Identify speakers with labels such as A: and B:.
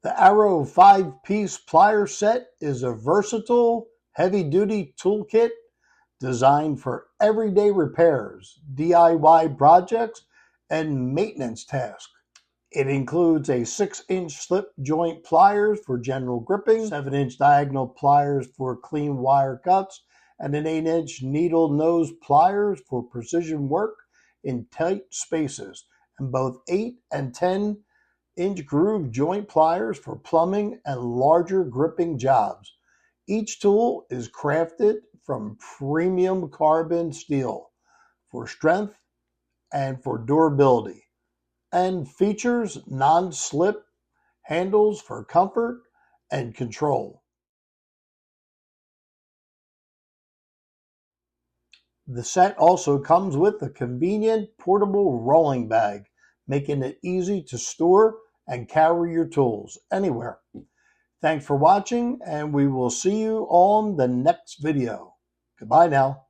A: The Arrow 5-piece plier set is a versatile, heavy-duty toolkit designed for everyday repairs, DIY projects, and maintenance tasks. It includes a 6-inch slip joint pliers for general gripping, 7-inch diagonal pliers for clean wire cuts, and an 8-inch needle nose pliers for precision work in tight spaces, and both 8 and 10-inch groove joint pliers for plumbing and larger gripping jobs. Each tool is crafted from premium carbon steel for strength and for durability, and features non-slip handles for comfort and control. The set also comes with a convenient portable rolling bag, making it easy to store and carry your tools anywhere. Thanks for watching, and we will see you on the next video. Goodbye now.